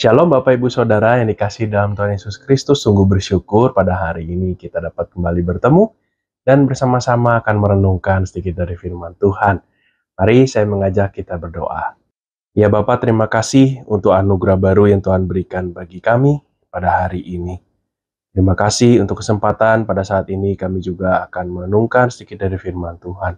Shalom Bapak Ibu Saudara yang dikasihi dalam Tuhan Yesus Kristus, sungguh bersyukur pada hari ini kita dapat kembali bertemu dan bersama-sama akan merenungkan sedikit dari firman Tuhan. Mari saya mengajak kita berdoa. Ya Bapak, terima kasih untuk anugerah baru yang Tuhan berikan bagi kami pada hari ini. Terima kasih untuk kesempatan pada saat ini kami juga akan merenungkan sedikit dari firman Tuhan.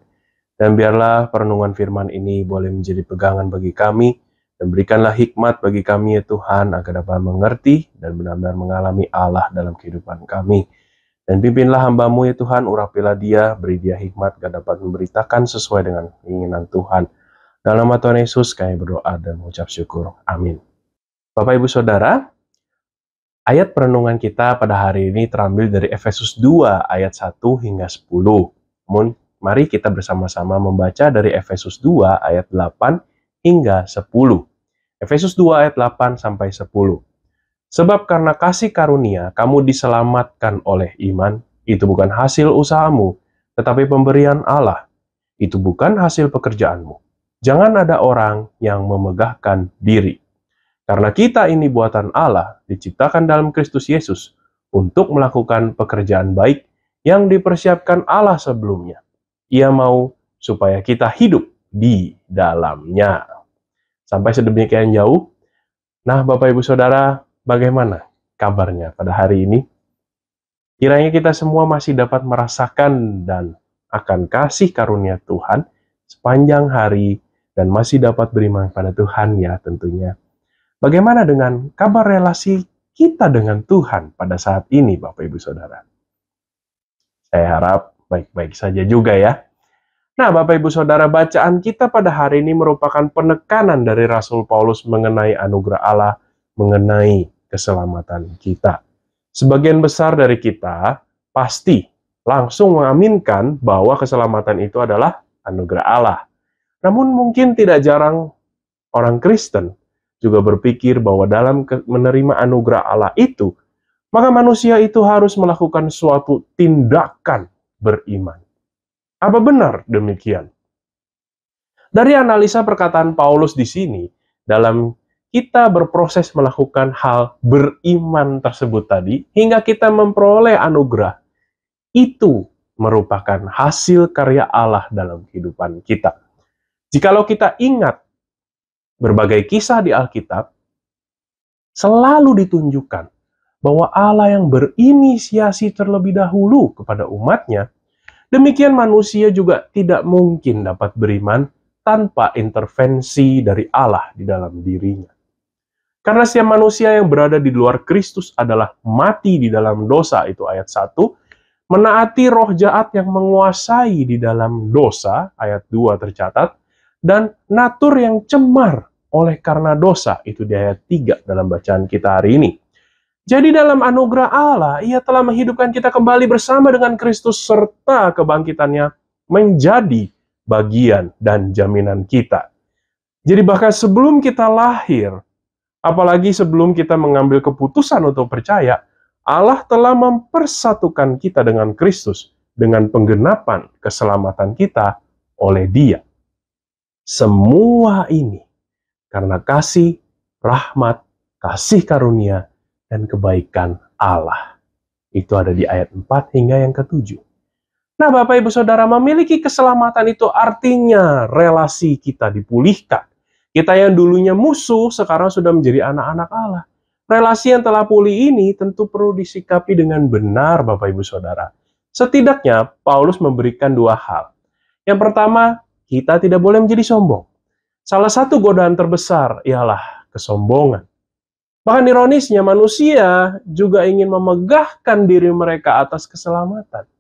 Dan biarlah perenungan firman ini boleh menjadi pegangan bagi kami, dan berikanlah hikmat bagi kami ya Tuhan, agar dapat mengerti dan benar-benar mengalami Allah dalam kehidupan kami. Dan pimpinlah hamba-Mu ya Tuhan, urapilah dia, beri dia hikmat agar dapat memberitakan sesuai dengan keinginan Tuhan. Dalam nama Tuhan Yesus kami berdoa dan mengucap syukur. Amin. Bapak Ibu Saudara, ayat perenungan kita pada hari ini terambil dari Efesus 2 ayat 1 hingga 10. Namun, mari kita bersama-sama membaca dari Efesus 2 ayat 8 hingga 10. Efesus 2 ayat 8 sampai 10. Sebab karena kasih karunia kamu diselamatkan oleh iman, itu bukan hasil usahamu, tetapi pemberian Allah. Itu bukan hasil pekerjaanmu. Jangan ada orang yang memegahkan diri. Karena kita ini buatan Allah, diciptakan dalam Kristus Yesus, untuk melakukan pekerjaan baik yang dipersiapkan Allah sebelumnya. Ia mau supaya kita hidup di dalamnya. Sampai sedemikian jauh. Nah, Bapak Ibu Saudara, bagaimana kabarnya pada hari ini? Kiranya kita semua masih dapat merasakan dan akan kasih karunia Tuhan sepanjang hari dan masih dapat beriman pada Tuhan ya tentunya. Bagaimana dengan kabar relasi kita dengan Tuhan pada saat ini, Bapak Ibu Saudara? Saya harap baik-baik saja juga ya. Nah, Bapak Ibu Saudara, bacaan kita pada hari ini merupakan penekanan dari Rasul Paulus mengenai anugerah Allah, mengenai keselamatan kita. Sebagian besar dari kita pasti langsung mengaminkan bahwa keselamatan itu adalah anugerah Allah. Namun mungkin tidak jarang orang Kristen juga berpikir bahwa dalam menerima anugerah Allah itu, maka manusia itu harus melakukan suatu tindakan beriman. Apa benar demikian? Dari analisa perkataan Paulus di sini, dalam kita berproses melakukan hal beriman tersebut tadi, hingga kita memperoleh anugerah, itu merupakan hasil karya Allah dalam kehidupan kita. Jikalau kita ingat berbagai kisah di Alkitab, selalu ditunjukkan bahwa Allah yang berinisiasi terlebih dahulu kepada umatnya, demikian manusia juga tidak mungkin dapat beriman tanpa intervensi dari Allah di dalam dirinya. Karena setiap manusia yang berada di luar Kristus adalah mati di dalam dosa, itu ayat 1, menaati roh jahat yang menguasai di dalam dosa, ayat 2 tercatat, dan natur yang cemar oleh karena dosa, itu di ayat 3 dalam bacaan kita hari ini. Jadi dalam anugerah Allah, Ia telah menghidupkan kita kembali bersama dengan Kristus serta kebangkitannya menjadi bagian dan jaminan kita. Jadi bahkan sebelum kita lahir, apalagi sebelum kita mengambil keputusan untuk percaya, Allah telah mempersatukan kita dengan Kristus dengan penggenapan keselamatan kita oleh Dia. Semua ini karena kasih, rahmat, kasih karunia, dan kebaikan Allah. Itu ada di ayat 4 hingga yang ke-7. Nah, Bapak Ibu Saudara, memiliki keselamatan itu artinya relasi kita dipulihkan. Kita yang dulunya musuh, sekarang sudah menjadi anak-anak Allah. Relasi yang telah pulih ini tentu perlu disikapi dengan benar, Bapak Ibu Saudara. Setidaknya, Paulus memberikan dua hal. Yang pertama, kita tidak boleh menjadi sombong. Salah satu godaan terbesar ialah kesombongan. Bahkan ironisnya, manusia juga ingin memegahkan diri mereka atas keselamatan.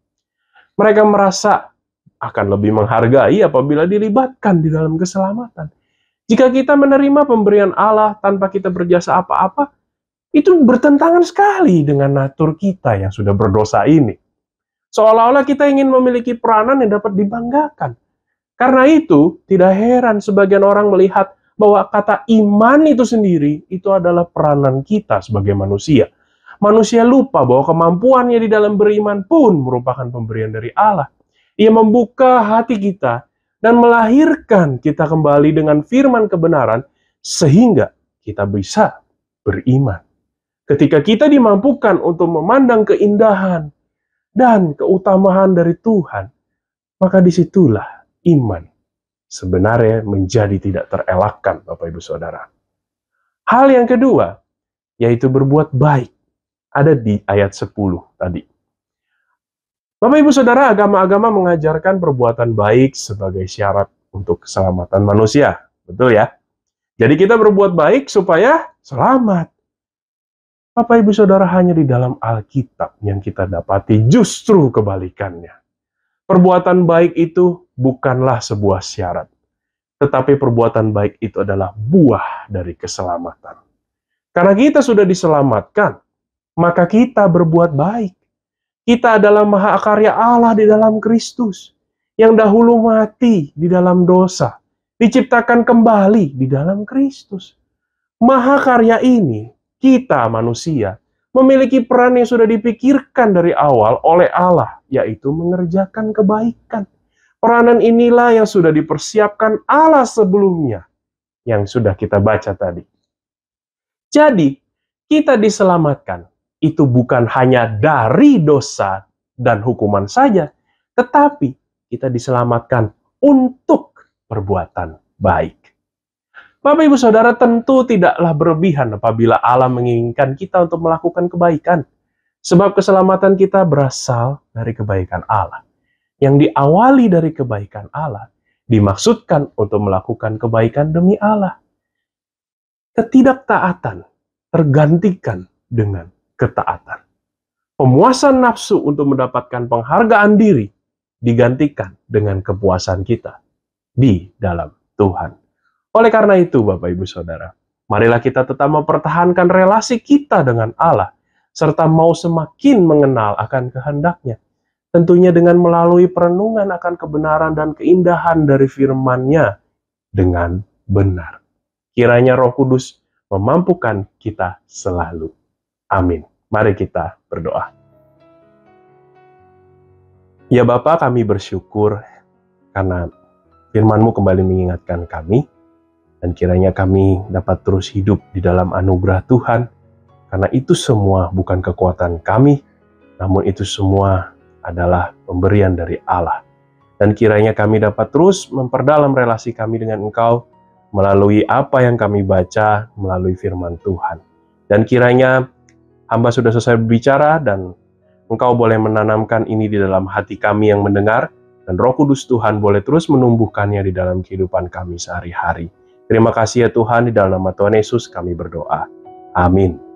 Mereka merasa akan lebih menghargai apabila dilibatkan di dalam keselamatan. Jika kita menerima pemberian Allah tanpa kita berjasa apa-apa, itu bertentangan sekali dengan natur kita yang sudah berdosa ini. Seolah-olah kita ingin memiliki peranan yang dapat dibanggakan. Karena itu, tidak heran sebagian orang melihat bahwa kata iman itu sendiri itu adalah peranan kita sebagai manusia. Manusia lupa bahwa kemampuannya di dalam beriman pun merupakan pemberian dari Allah. Ia membuka hati kita dan melahirkan kita kembali dengan firman kebenaran sehingga kita bisa beriman. Ketika kita dimampukan untuk memandang keindahan dan keutamaan dari Tuhan, maka disitulah iman sebenarnya menjadi tidak terelakkan, Bapak Ibu Saudara. Hal yang kedua, yaitu berbuat baik. Ada di ayat 10 tadi. Bapak Ibu Saudara, agama-agama mengajarkan perbuatan baik sebagai syarat untuk keselamatan manusia. Betul ya? Jadi kita berbuat baik supaya selamat. Bapak Ibu Saudara, hanya di dalam Alkitab yang kita dapati justru kebalikannya. Perbuatan baik itu bukanlah sebuah syarat, tetapi perbuatan baik itu adalah buah dari keselamatan. Karena kita sudah diselamatkan, maka kita berbuat baik. Kita adalah mahakarya Allah di dalam Kristus, yang dahulu mati di dalam dosa, diciptakan kembali di dalam Kristus. Mahakarya ini, kita manusia, memiliki peran yang sudah dipikirkan dari awal oleh Allah, yaitu mengerjakan kebaikan. Peranan inilah yang sudah dipersiapkan Allah sebelumnya, yang sudah kita baca tadi. Jadi, kita diselamatkan, itu bukan hanya dari dosa dan hukuman saja, tetapi kita diselamatkan untuk perbuatan baik. Bapak Ibu Saudara, tentu tidaklah berlebihan apabila Allah menginginkan kita untuk melakukan kebaikan. Sebab keselamatan kita berasal dari kebaikan Allah. Yang diawali dari kebaikan Allah, dimaksudkan untuk melakukan kebaikan demi Allah. Ketidaktaatan tergantikan dengan ketaatan. Pemuasan nafsu untuk mendapatkan penghargaan diri digantikan dengan kepuasan kita di dalam Tuhan. Oleh karena itu, Bapak Ibu Saudara, marilah kita tetap mempertahankan relasi kita dengan Allah, serta mau semakin mengenal akan kehendak-Nya. Tentunya dengan melalui perenungan akan kebenaran dan keindahan dari firman-Nya dengan benar. Kiranya Roh Kudus memampukan kita selalu. Amin. Mari kita berdoa. Ya Bapa, kami bersyukur karena firman-Mu kembali mengingatkan kami, dan kiranya kami dapat terus hidup di dalam anugerah Tuhan, karena itu semua bukan kekuatan kami, namun itu semua adalah pemberian dari Allah. Dan kiranya kami dapat terus memperdalam relasi kami dengan Engkau, melalui apa yang kami baca, melalui firman Tuhan. Dan kiranya hamba sudah selesai berbicara, dan Engkau boleh menanamkan ini di dalam hati kami yang mendengar, dan Roh Kudus Tuhan boleh terus menumbuhkannya di dalam kehidupan kami sehari-hari. Terima kasih ya Tuhan, di dalam nama Tuhan Yesus kami berdoa. Amin.